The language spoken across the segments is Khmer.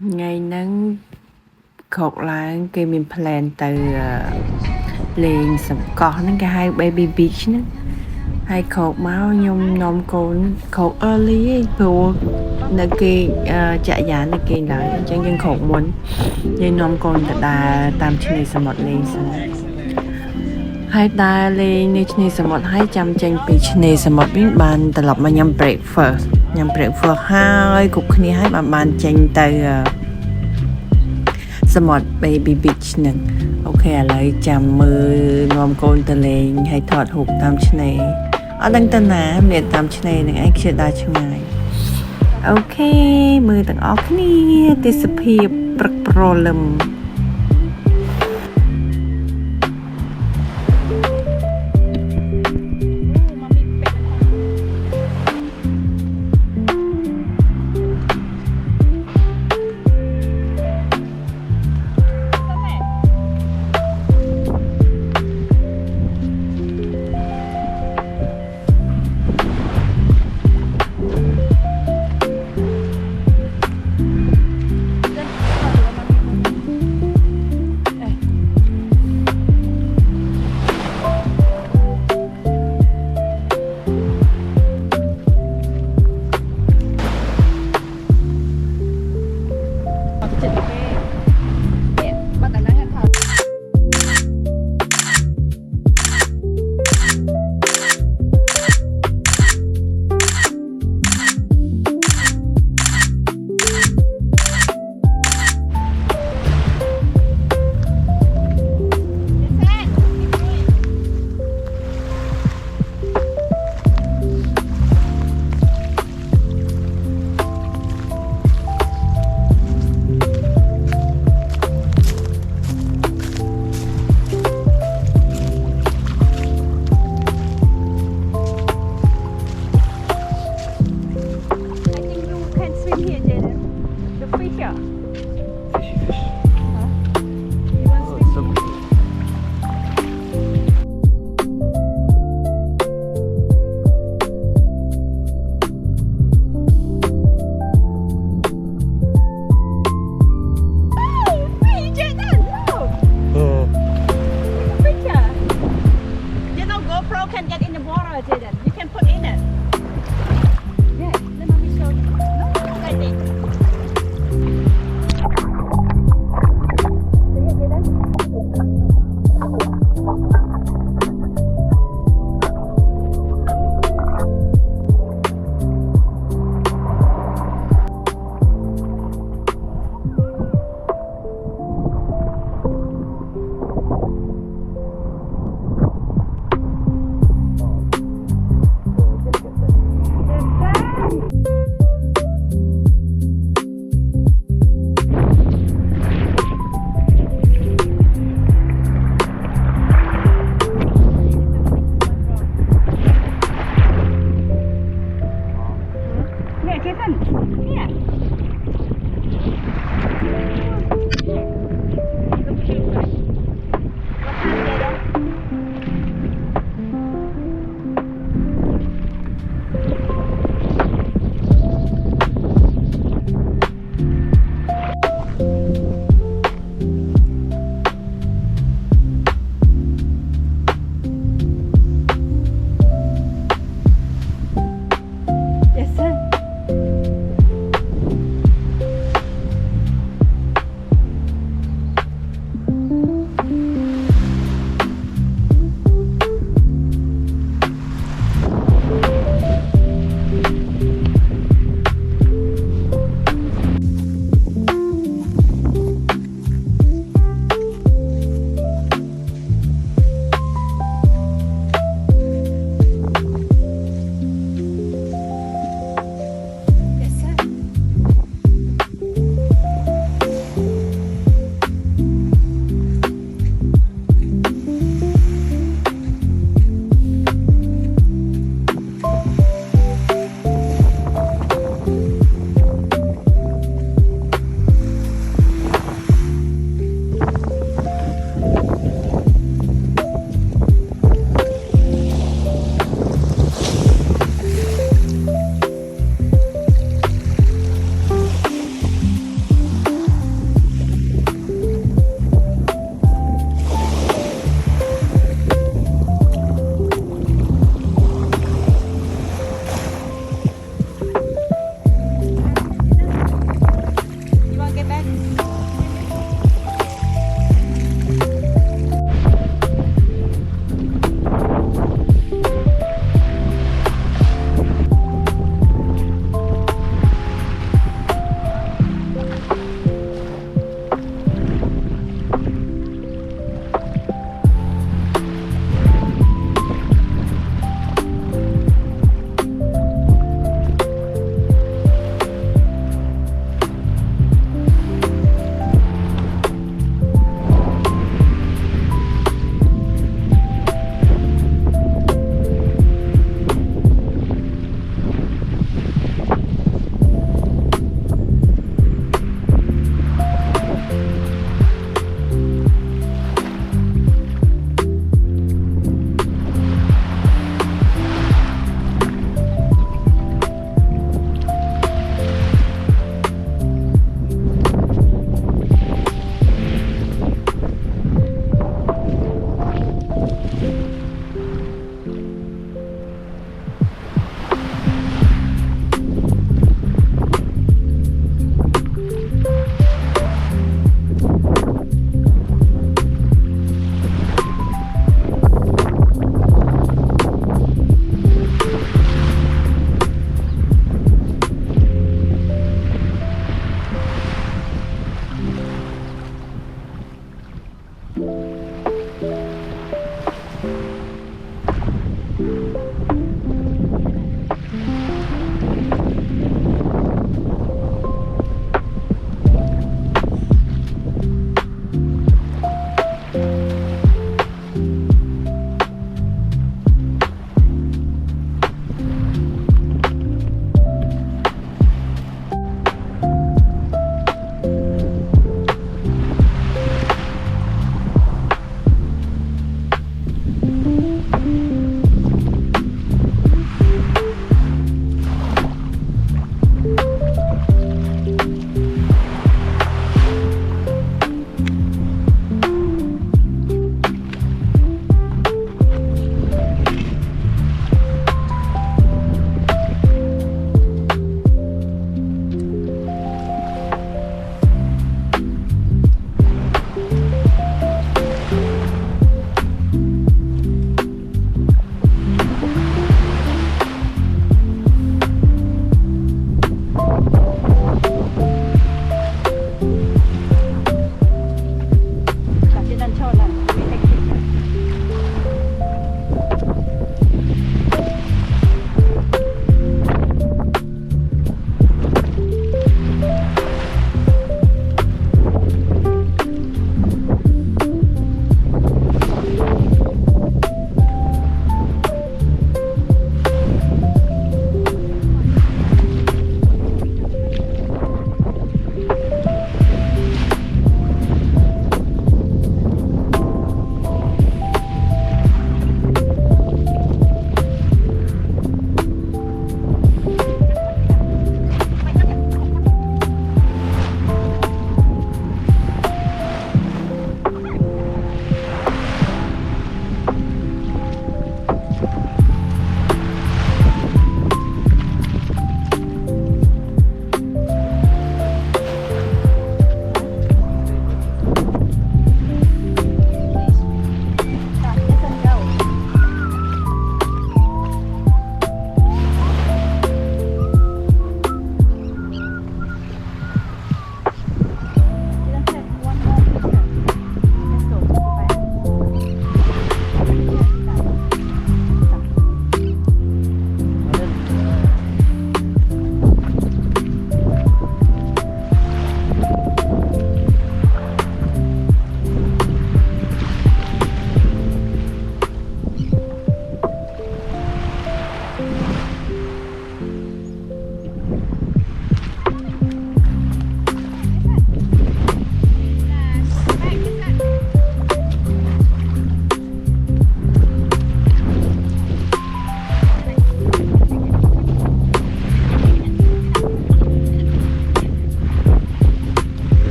Ngày nắng khócឡើងគេមាន plan ទៅលេងសំកោះហ្នឹងគេហៅ baby beach ហ្នឹងហើយខកមកខ្ញុំនាំកូនខក early ឯងព្រោះនៅគេចាក់យ៉ាននៅគេឡើយអញ្ចឹងយើងខកមុនយើងនាំកូនទៅដើរតាមឆ្នេរសមុទ្រលេងសិនហើយដើរលេងនៅឆ្នេរសមុទ្រហើយចាំចេញពីឆ្នេរសមុទ្រវិញបានត្រឡប់មកញ៉ាំ breakfast ហើយគ្រប់គ្នាហើយបានចេញទៅសមុទ្រ baby beach ហ្នឹងអូខេឥឡូវចាំមើលនាំកូនទៅលេងហើយថតរូបតាមឆ្នេរអត់ដឹងទៅណាមានតាមឆ្នេរហ្នឹងឯងខ្ជិលដើរឆ្ងាយអូខេមើលទាំងអស់គ្នាទេសភាពព្រឹកព្រលឹម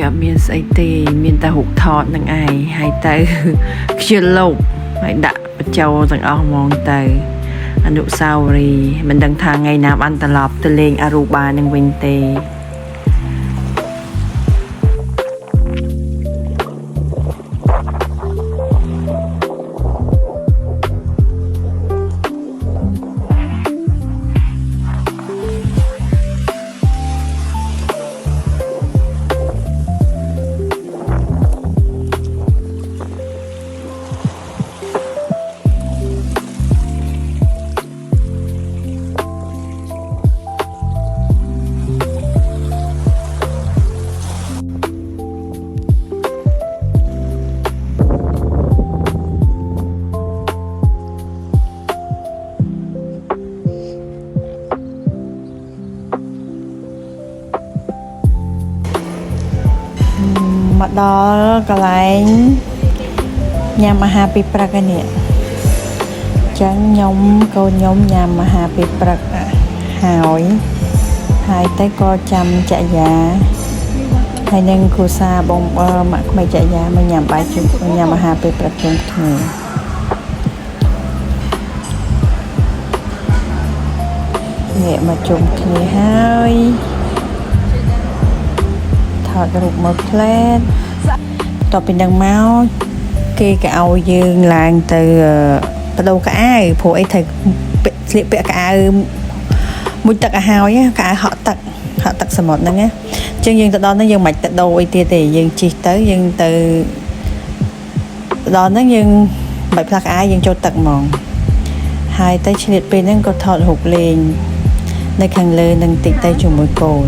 អត់មានស្អីទេមានតែរូបថតនឹងឯងហើយទៅខ្ជិលលុបហើយដាក់បញ្ចូលទាំងអស់ហ្មងទៅអនុស្សាវរីយ៍មិនដឹងថាថ្ងៃណាបានត្រឡប់ទៅលេងអារូបានឹងវិញទេមកដល់កន្លែងញ៉ាំអាហារពេលព្រឹកនេះចឹងខ្ញុំកូនខ្ញុំញ៉ាំអាហារពេលព្រឹកហើយទៅក៏ចាំចក្រយាហើយនឹងគ្រួសារបងម៉ាក់ក្មេកចក្រយាមកញ៉ាំបាយជុំញ៉ាំអាហារពេលព្រឹកជុំគ្នានេះមកជុំគ្នាហើយថតរូបមកផ្លែតតពីនឹងមកគេក៏ឲ្យយើងឡើងទៅបដូរកៅអៅព្រោះអីត្រូវស្លៀកពាក់កៅអៅមួយទឹកឲ្យហើយកៅអៅហក់ទឹកសមុទ្រហ្នឹងណាអញ្ចឹងយើងទៅដល់ហ្នឹងយើងមិនទៅដូរអីទៀតទេយើងជិះទៅយើងទៅដល់ហ្នឹងយើងមិនផ្លាស់កៅអៅយើងចូលទឹកហ្មងហើយទៅឆ្លៀតពេលហ្នឹងក៏ថតរូបលេងនៅខាងលើនឹងតិចទៅជាមួយកូន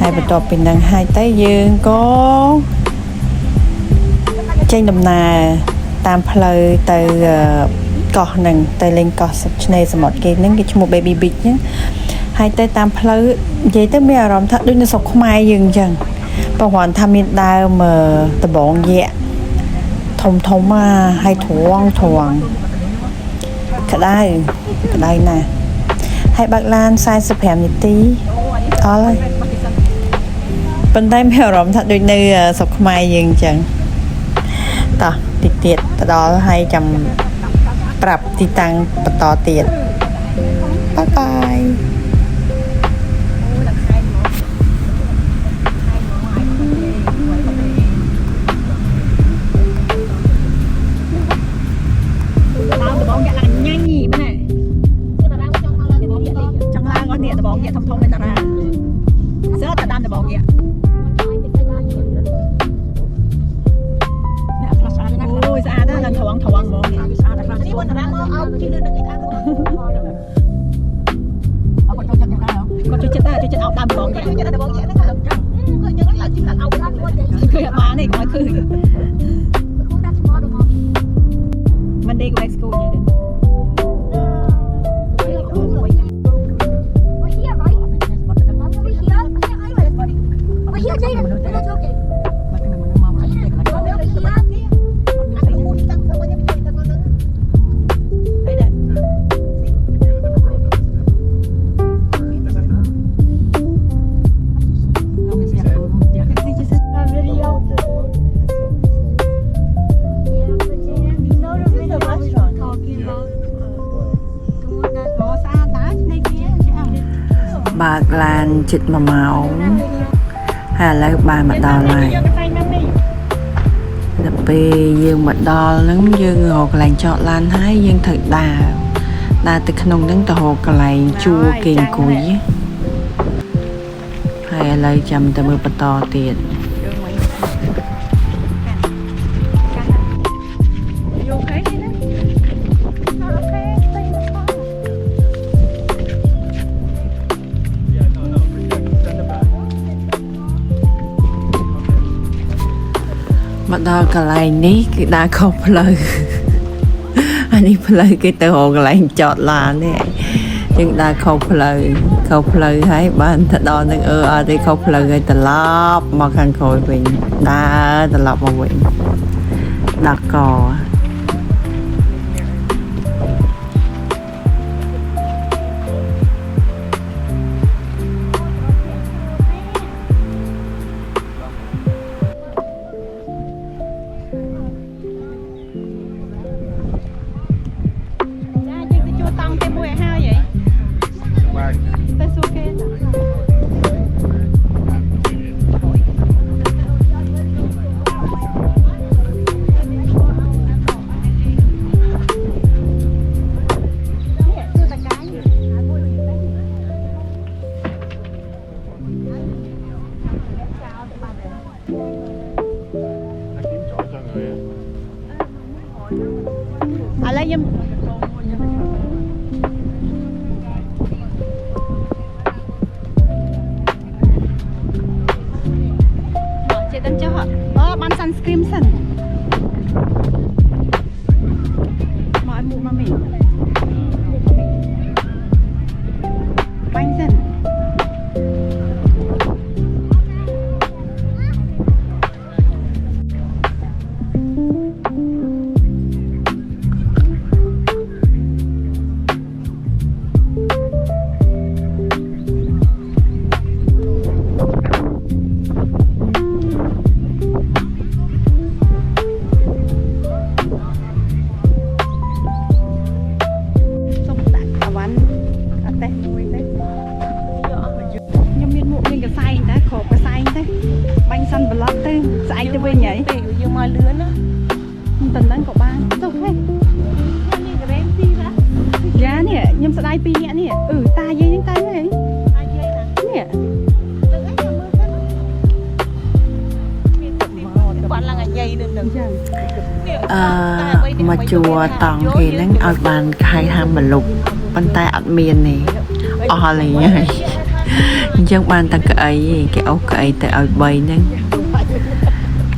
ហើយបន្ទាប់ពីហ្នឹងហើយទៅយើងក៏ចេញដំណើរតាមផ្លូវទៅកោះហ្នឹងទៅលេងកោះឆ្នេរសមុទ្រគេហ្នឹងគេឈ្មោះ Baby Beach ហ្នឹងហើយទៅតាមផ្លូវនិយាយទៅមានអារម្មណ៍ថាដូចនៅស្រុកខ្មែរយើងអញ្ចឹងបើគ្រាន់ថាមានដើមដំបងយក្សធំហើយទ្រង់ក្តៅណាស់ហើយបើកឡាន45នាទីអស់ហើយប៉ុន្តែមានអារម្មណ៍ថាដូចនៅស្រុកខ្មែរយើងអញ្ចឹងតោះតិចទៀតទៅដល់ហើយចាំប្រាប់ទីតាំងបន្តទៀតបាយបាយ ឡានជិត1 ម៉ោងហើយឥឡូវបានមកដល់ហើយដល់ពេលយើងមកដល់ហ្នឹងយើងរកកន្លែងចតឡានហើយយើងត្រូវដើរទៅក្នុងហ្នឹងទៅរកកន្លែងជួរគេអង្គុយហើយឥឡូវចាំទៅមើលបន្តទៀតមកដល់កន្លែងនេះគឺដើរខុសផ្លូវអានេះផ្លូវគេទៅរកកន្លែងចតឡាននេះយើងដើរខុសផ្លូវហើយបានទៅដល់នឹងអត់ទេខុសផ្លូវហើយត្រឡប់មកខាងក្រោយវិញដើរត្រឡប់មកវិញដាក់កឥឡូវខ្ញុំចេះដឹងចុះបាន sunscreen សិនមកឲ្យមុខមកមីបាញ់សិនបាញ់សិនប្លុកទៅស្អែកទៅវិញហីពេលយើងមកលឿនណាមិនដឹងក៏បានទៅហេនេះក្រែមទីណាយ៉ានេះខ្ញុំស្ដាយ2នាក់នេះតាយាយហ្នឹងទៅហីតាយាយណានេះទឹកអីខ្ញុំមើលទៅមានទឹកនេះគាត់ឡើងអាយាយនឹងចឹងមកជួតង់គេហ្នឹងឲ្យបានខៃហាមមលុបប៉ុន្តែអត់មានទេអស់ហើយអញ្ចឹងបានតែកៅអីគេអុសកៅអីទៅឲ្យ3ហ្នឹង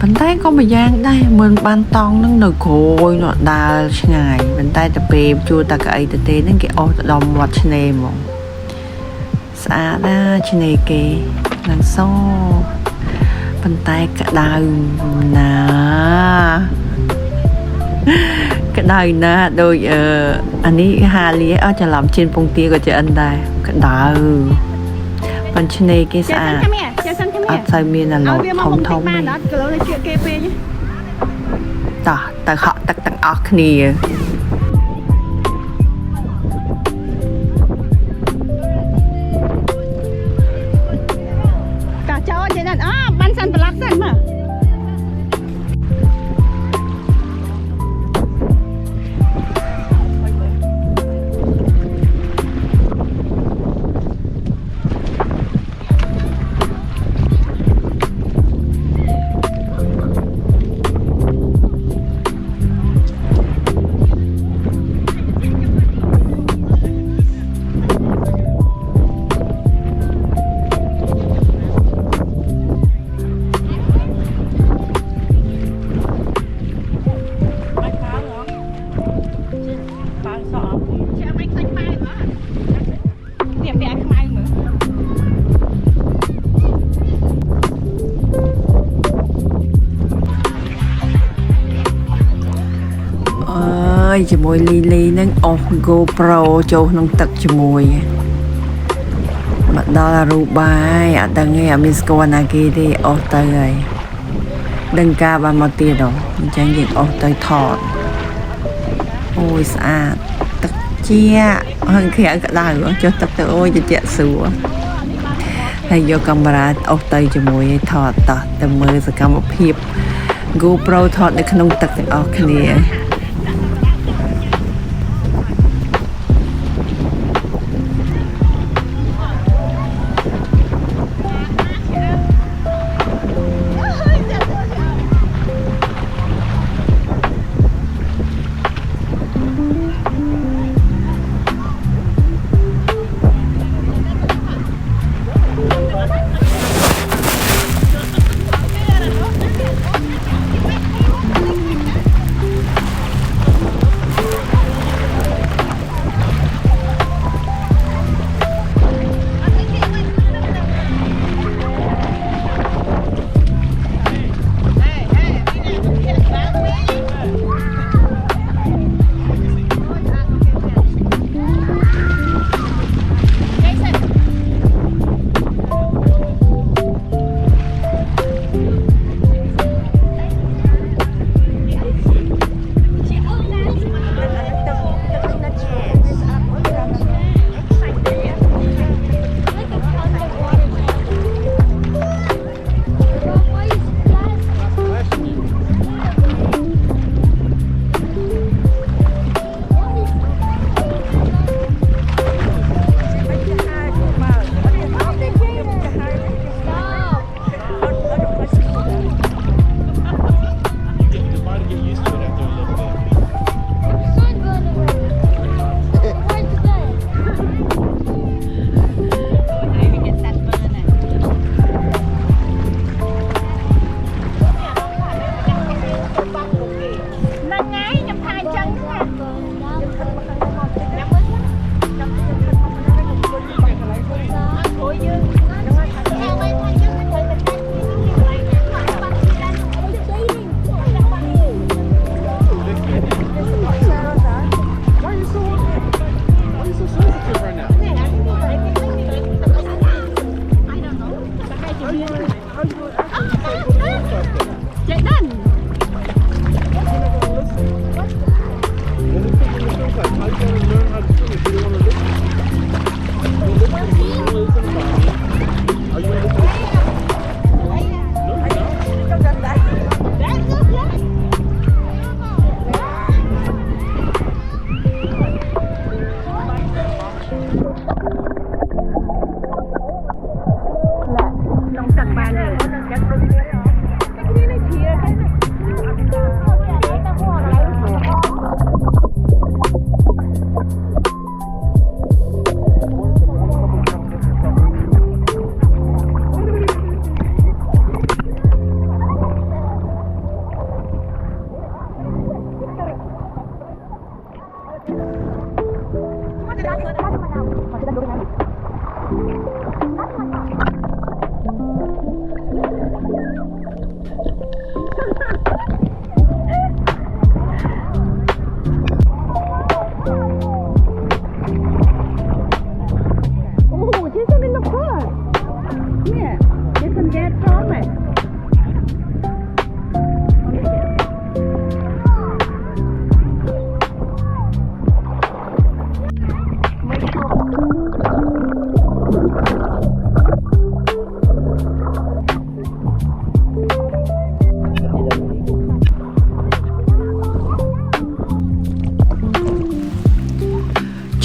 ប៉ុន្តែក៏មួយយ៉ាងដែរមិនបានតង់ហ្នឹងនៅក្រួយនោះដើរឆ្ងាយប៉ុន្តែទៅពេលជួតាកៅអីទៅទេហ្នឹងគេអុសទៅដល់មាត់ឆ្នេរហ្មងស្អាតណាស់ឆ្នេរគេនឹងសប៉ុន្តែក្តៅណាក្តៅណាស់ដូចអានេះហាលីអត់ច្រឡំជិនពងទាក៏ឆ្អិនដែរក្តៅប៉ុន្តែឆ្នេរគេស្អាតអត់សូវមានអាឡូតធំទេបានអត់គីឡូនេះជាគេពេកតោះទៅហក់ទឹកទាំងអស់គ្នាកាចោចេះណាបានសិនប្រឡាក់សិនមកជាមួយលីហ្នឹងអូស GoPro ចូលក្នុងទឹកជាមួយមកដល់អារូបាយអត់ដឹងទេអត់មានស្គាល់ណាគេទេអូសទៅហើយដឹងការបានមកទៀតហ៎អញ្ចឹងយើងអូសទៅថតអូយស្អាតទឹកជាហើយក្រៅក្តៅចុះទឹកទៅអូយត្រជាក់ស្រួល ហើយយកកាមេរ៉ាអុសទៅជាមួយថតតោះទៅមើលសកម្មភាព GoPro ថតនៅក្នុងទឹកទាំងអស់គ្នា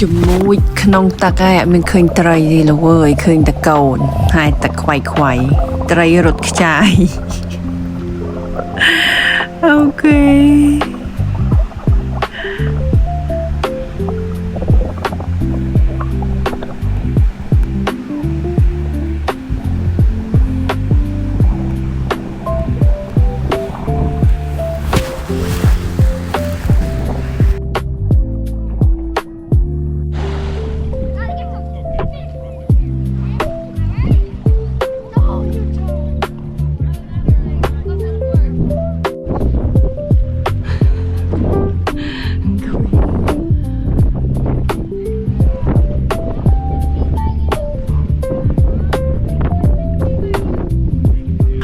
ជាមួយក្នុងទឹកឯងមានឃើញត្រីទេលោកអើយឃើញតែកូនហើយតែខ្វៃខ្វៃត្រីរត់ខ្ចាយអូខេ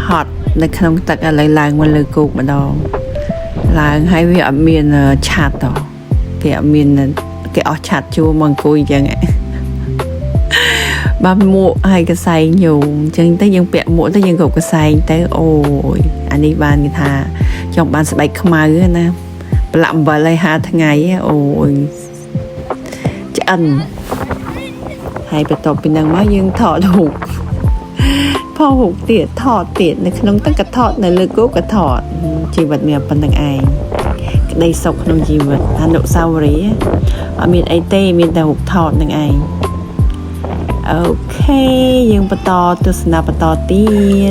ហត់នៅក្នុងទឹកឥឡូវឡើងមកលើគោកម្ដងឡើងហើយវាអត់មានឆាត់តគេអត់មានគេអស់ឆាត់ជួមកអង្គុយអញ្ចឹង ba mua hai cái say nhiều chân tới dân bẹt mua tới dân gục cái say tới ôi anh đi ban người ta trong ban sẽ bay không ai nè lặm vào lại 2 ngày á ôi chân hai bị tọtเป็นนางม้ายังถอดหูพ่อหูเตียถอดเตียในขนมตั้งกระถอดในเลือกกูกระถอดชีวิตเมียเป็นนางไอได้สกขนมชีวิตฮันโดซาวรีมีไอเต้มีแต่หูถอดนางไอโอเคยังปะตอตุสนาปะตอเตีย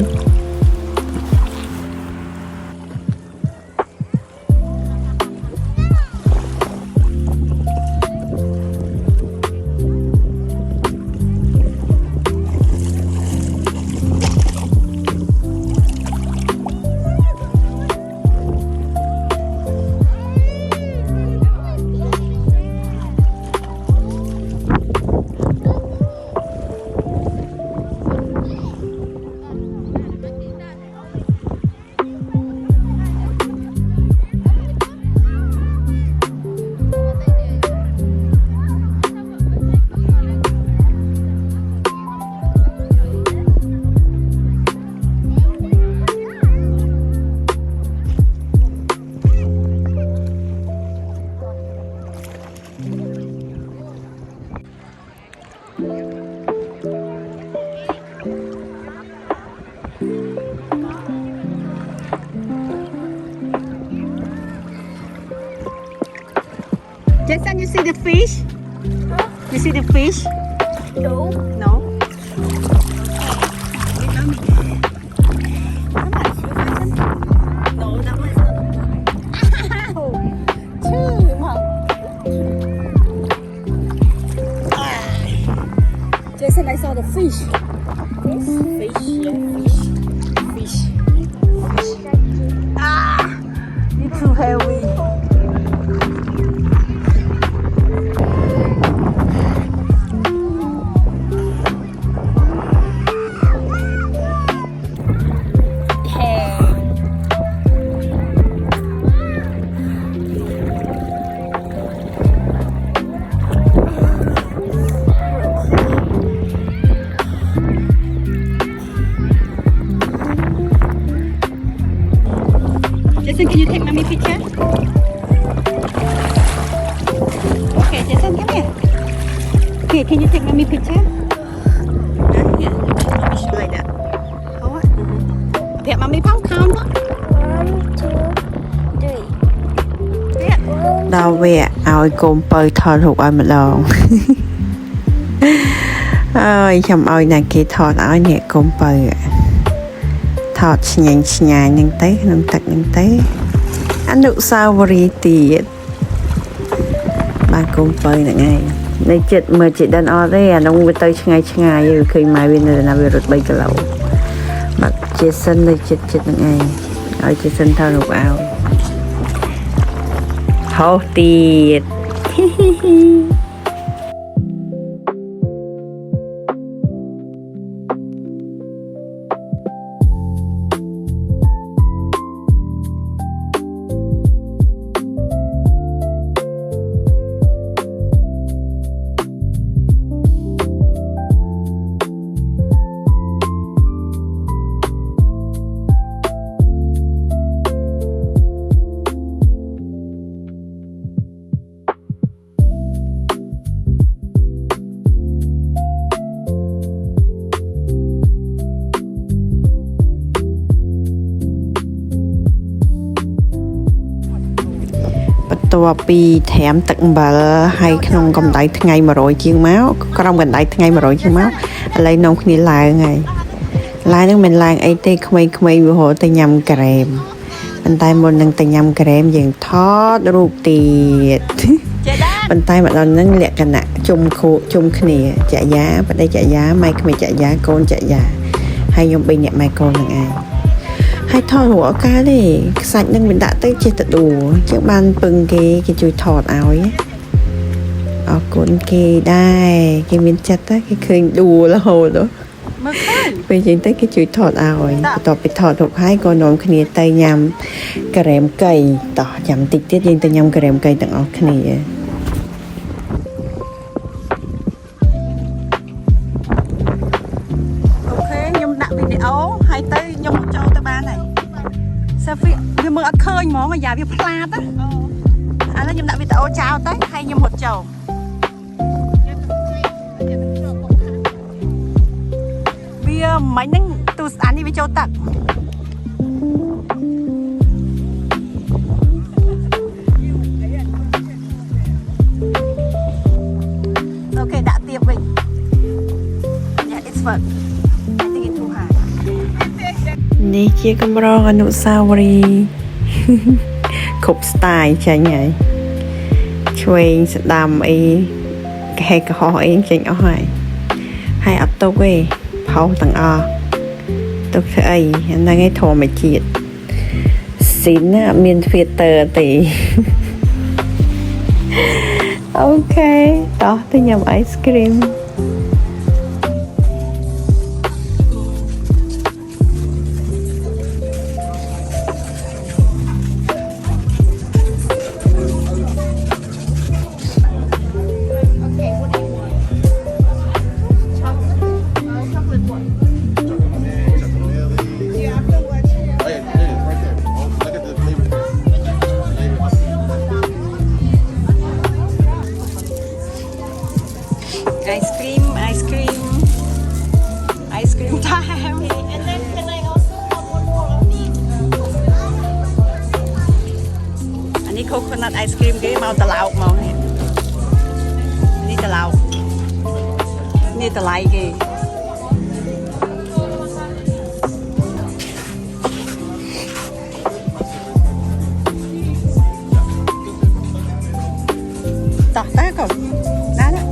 Jason, you see the fish? You see the fish? No. No? No, that was not. Ow! Chư mà. Jason, I saw the fish. Yes, fish. Yeah, fish. Fish. Ah! It's too heavy. Jason, can you take mommy picture? Okay, Jason, come here. Okay, can you take mommy picture? Here, mommy should like that. How what? Okay, mommy phong count. 1, 2, 3. Yeah. ដល់វាឲ្យកូនបើថតរូបឲ្យម្ដង អើយខ្ញុំឲ្យណាគេថតឲ្យនេះកូនបើថតឆ្ងាញ់ឆ្ងាយនឹងទៅក្នុងទឹកនឹងទៅអនុស្សាវរីយ៍ទៀតបានកូនបើហ្នឹងឯងនៅចិត្តមើលចិត្តដល់អត់ទេអានោះវាទៅឆ្ងាយឆ្ងាយវាឃើញម៉ែវានៅណាវារត់3គីឡូបាក់ជាសិននៅចិត្តហ្នឹងឯងឲ្យជាសិនថតរូបឲ្យហោទៀត តួពីត្រាំទឹកអំបិលហើយក្នុងកម្ដៅថ្ងៃ100ជាងមកក្រោមកម្ដៅថ្ងៃ100ជាងមកឥឡូវនំគ្នាឡើងហើយឡើងនឹងមិនឡើងអីទេក្មេងៗវាហៅទៅញ៉ាំក្រែមប៉ុន្តែមុននឹងទៅញ៉ាំក្រែមយើងថតរូបទៀតប៉ុន្តែម្ដងហ្នឹងលក្ខណៈជុំគ្នាចយាបដិចយាម៉ែក្មេងចយាកូនចយាហើយខ្ញុំ3នាក់ម៉ែកូននឹងឯងហើយថតរូបអត់កើតទេខ្សាច់នឹងវាដាក់ទៅចេះតែដួលអញ្ចឹងបានពឹងគេជួយថតឲ្យអរគុណគេដែរគេមានចិត្តណាគេឃើញដួលរហូតមើលឃើញពេលចឹងទៅគេជួយថតឲ្យបន្ទាប់ពីថតរូបហើយក៏នាំគ្នាទៅញ៉ាំក្រែមកៃតោះចាំតិចទៀតយើងទៅញ៉ាំក្រែមកៃទាំងអស់គ្នា ô hay tới nhung một châu tới ba này sao phi vì mưa khơi món mà già vì plat á anh nói nhung đã vì tao chào tới hay nhung một châu vì mấy nắng tu ăn đi với châu tặng ok đã tiệp mình yeah it's fun I think it's too high នេះជាកម្រងអនុស្សាវរីយ៍គ្រប់ style ចាញ់ហើយឆ្វេងស្ដាំអីកែកុហកអីចេញអស់ហើយអត់ទុកទេផុសទាំងអស់ទុកធ្វើអីហ្នឹងឯងធម្មជាតិស៊ីនណាអត់មាន filter ទេអូខេតោះទៅញ៉ាំ ice cream ice cream time And then can I also have one more of these? อันนี้ coconut ice cream គេមកត្រឡោកមកនេះត្រឡោកនេះតម្លៃគេតោះតាកូនណាណា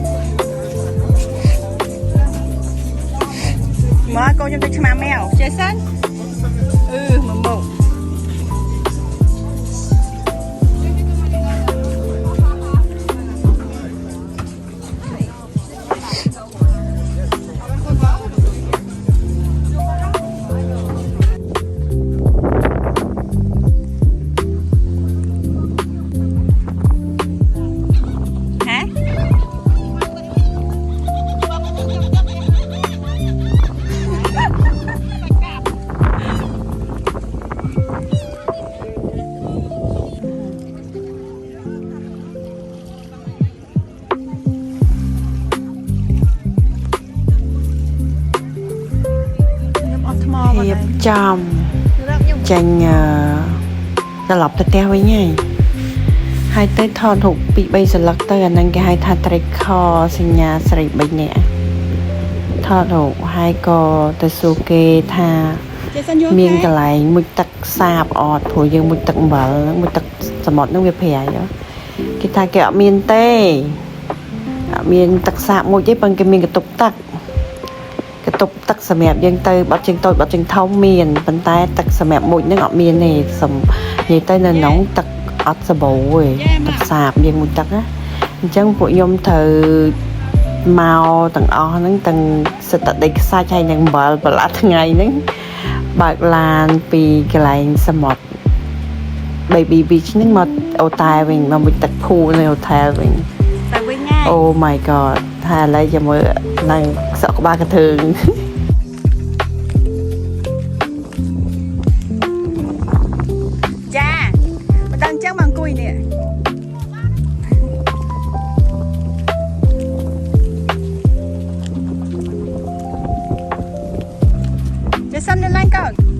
មកកូនខ្ញុំទៅឆ្មាម៉ែវចេះសិនមកមក រៀបចំចាញ់ត្រឡប់ទៅផ្ទះវិញហើយទៅថតរូបពី3សន្លឹកទៅអាហ្នឹងគេហៅថា tracker សញ្ញាស្រី3នាក់ថតរូបហើយក៏ទៅសួរគេថាមានកន្លែងមុជទឹកសាបអត់ព្រោះយើងមុជទឹកអំបិលហ្នឹងមុជទឹកសមុទ្រហ្នឹងវាប្រៃគេថាគេអត់មានទេអត់មានទឹកសាបមុជទេប៉ុន្តែគេមានកន្ទប់ទឹកសម្រាប់យើងទៅបាត់ជើងតូចបាត់ជើងធំមានប៉ុន្តែទឹកសម្រាប់មុជហ្នឹងអត់មានទេនិយាយទៅនៅក្នុងទឹកអត់សាប៊ូទេទឹកសាបយើងមុជទឹកណាអញ្ចឹងពួកខ្ញុំត្រូវមកទាំងអស់ហ្នឹងទាំងសិតតែដីខ្សាច់ហើយនឹងអំបិលប្រឡាក់ថ្ងៃហ្នឹងបើកឡានពីកន្លែងសមុទ្រ Baby Beach ហ្នឹងមកអូតែវិញមកមុជទឹកភូនៅអូតែវិញទៅវិញហើយ Oh my god ថាឥឡូវចាំមើលឡើងសក់ក្បាលកធើងចាមិនដឹងអញ្ចឹងមកអង្គុយនេះចេះសិនlênឡើងកូន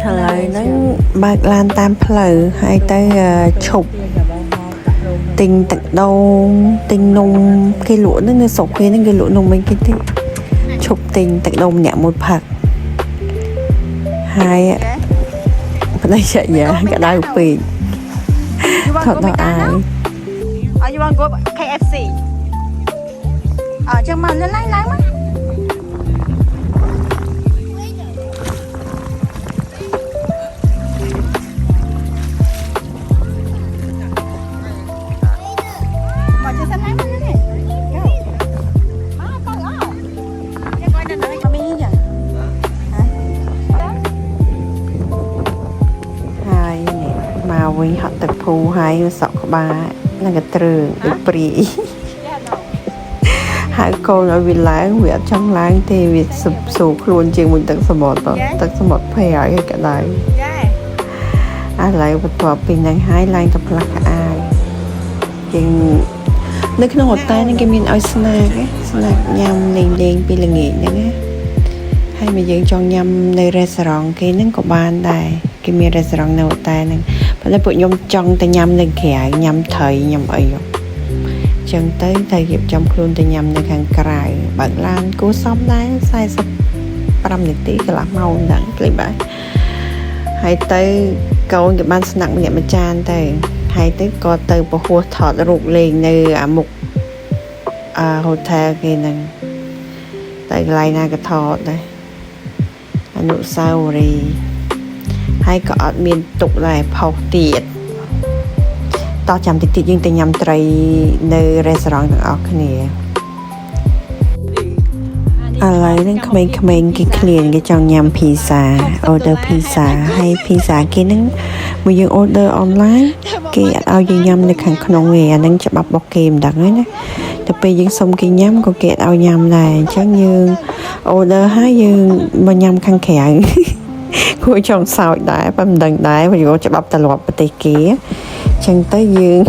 ហើយហ្នឹងបើកឡានតាមផ្លូវហើយទៅឈប់ទិញទឹកដូងទិញនំគេលក់ហ្នឹងនៅស្រុកគេហ្នឹងគេលក់នំមិនគេទេឈប់ទិញទឹកដូងម្នាក់មួយផឹកហើយប្តីចាក់យ៉ាក្តៅពេកថតដល់អាយ you want go KFC ចឹងមកឡើងមកហ វិញហត់ទឹកភូហើយសក់ក្បាលនឹងក៏ត្រើងដូចព្រីហើយកូនឲ្យវាឡើងវាអត់ចង់ឡើងទេវាស៊ូខ្លួនជាងមួយទឹកសមុទ្រទឹកសមុទ្រភ័យឲ្យក្តៅឥឡូវបន្ទាប់ពីហ្នឹងហើយឡើងទៅផ្លាស់ក្អាយជាងនៅក្នុងហូតែលហ្នឹងគេមានឲ្យស្នាកញ៉ាំលេងពីល្ងាចហ្នឹងណាហើយមកយើងចង់ញ៉ាំនៅរេស្តូរ៉ង់គេហ្នឹងក៏បានដែរគេមានរេស្តូរ៉ង់នៅហូតែលហ្នឹងប៉ុន្តែពួកខ្ញុំចង់ទៅញ៉ាំនៅក្រៅញ៉ាំត្រីញ៉ាំអីចឹងទៅរៀបចំខ្លួនទៅញ៉ាំនៅខាងក្រៅបើកឡានគួរសមដែរ45នាទីកន្លះម៉ោងហ្នឹងភ្លេចបាទហើយទៅកូនក៏បានស្នាក់ម្នាក់មួយចានទៅហើយទៅក៏ទៅពហុថតរូបលេងនៅអាមុខហូតែលគេហ្នឹងតែកន្លែងណាក៏ថតដែរអនុស្សាវរីយ៍ហើយក៏អត់មានទុកដែរផុសទៀតតោះចាំតិចយើងទៅញ៉ាំត្រីនៅរេស្តូរ៉ង់ទាំងអស់គ្នាឥឡូវហ្នឹងក្មេងៗគេឃ្លានគេចង់ញ៉ាំភីហ្សាអូដឺភីហ្សាហើយភីហ្សាគេហ្នឹងមកយើងអូដឺអនឡាញគេអត់ឲ្យយើងញ៉ាំនៅខាងក្នុងទេអាហ្នឹងច្បាប់របស់គេមិនដឹងទេណាតែពេលយើងសុំគេញ៉ាំក៏គេអត់ឲ្យញ៉ាំដែរអញ្ចឹងយើងអូដឺហើយយើងមកញ៉ាំខាងក្រៅគួរចង់សោចដែរប៉ុន្តែមិនដឹងដែរព្រោះច្បាប់ទម្លាប់ប្រទេសគេចឹងទៅយើង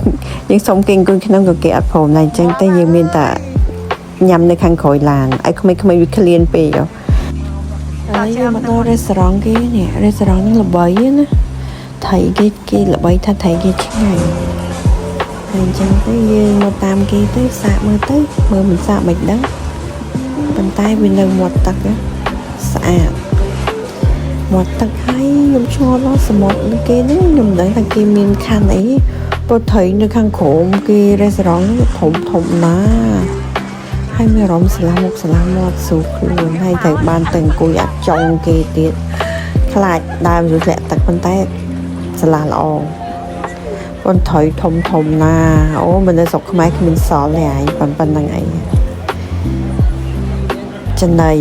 សុំគេអង្គុយក្នុងក៏គេអត់ព្រមដែរអញ្ចឹងទៅយើងមានតែញ៉ាំនៅខាងក្រោយឡានឲ្យក្មេងៗវាឃ្លានពេកហើយយើងមកដល់រេស្តូរ៉ង់គេនេះរេស្តូរ៉ង់នេះល្បីណាថៃគេល្បីថាថៃគេឆ្ងាញ់ហើយអញ្ចឹងទៅយើងមកតាមគេទៅសាកមើលទៅមើលមិនសាកមិនដឹងប៉ុន្តែវានៅមាត់ទឹកស្អាតមាត់ទឹកហើយខ្ញុំឆ្ងល់ដល់សមុទ្រគេហ្នឹងខ្ញុំមិនដឹងថាគេមានខណ្ឌអីព្រោះថៃនៅខាងក្រោមគេរេស្តូរ៉ង់ធំណាហើយមានអារម្មណ៍ស្លាមុខស្លាមាត់ស៊ូខ្លួនហើយត្រូវបានទៅអង្គុយអាចចង់គេទៀតខ្លាចដើមយូរធ្លាក់ទឹកប៉ុន្តែស្លាល្អប៉ុន្តែថៃធំណាអូមិននៅស្រុកខ្មែរគ្មានសល់ទេហើយប៉ុណ្្នឹងអីចំណៃ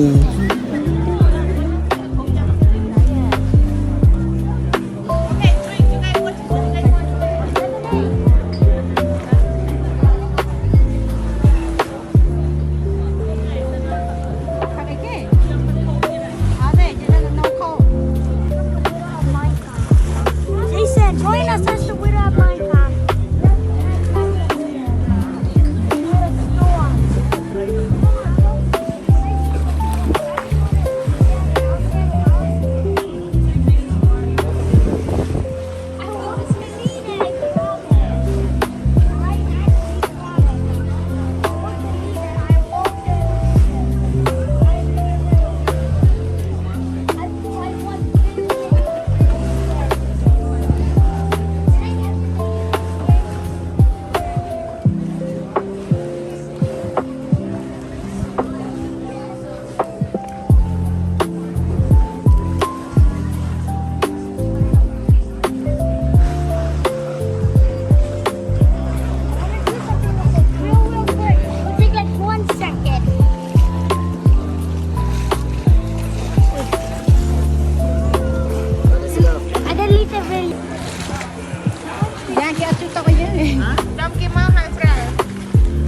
Join us as the winner of Minecraft.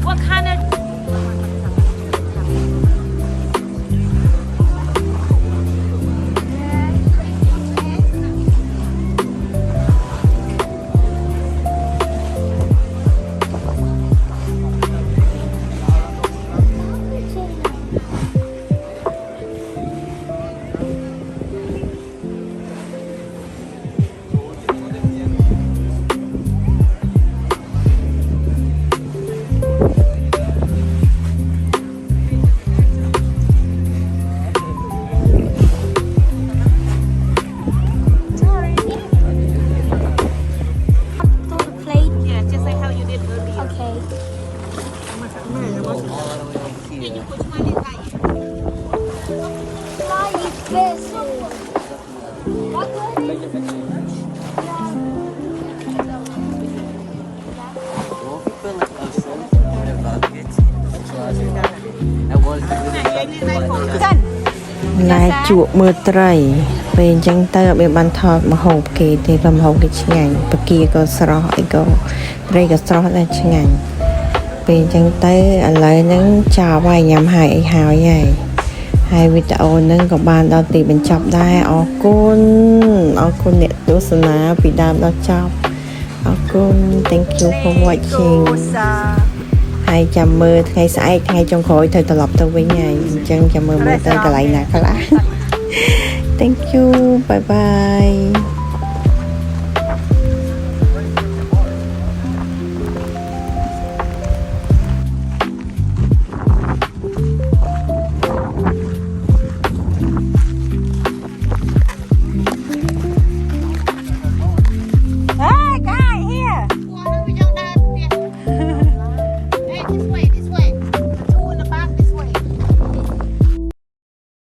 What kind of ណែជក់មើលត្រី ពេលអញ្ចឹងទៅអត់មានបានថតម្ហូបគេទេព្រោះម្ហូបគេឆ្ងាញ់បកាក៏ស្រស់អីក៏ត្រីក៏ស្រស់ដែរឆ្ងាញ់ពេលអញ្ចឹងទៅឥឡូវហ្នឹងចប់ហើយញ៉ាំហើយអីហើយហើយវីដេអូហ្នឹងក៏បានដល់ទីបញ្ចប់ដែរអរគុណអ្នកទស្សនាពីដើមដល់ចប់អរគុណ thank you for watching ហើយចាំមើលថ្ងៃស្អែកថ្ងៃចុងក្រោយទៅត្រឡប់ទៅវិញហើយអញ្ចឹងចាំមើលទៅកន្លែងណាខ្លះ thank you bye bye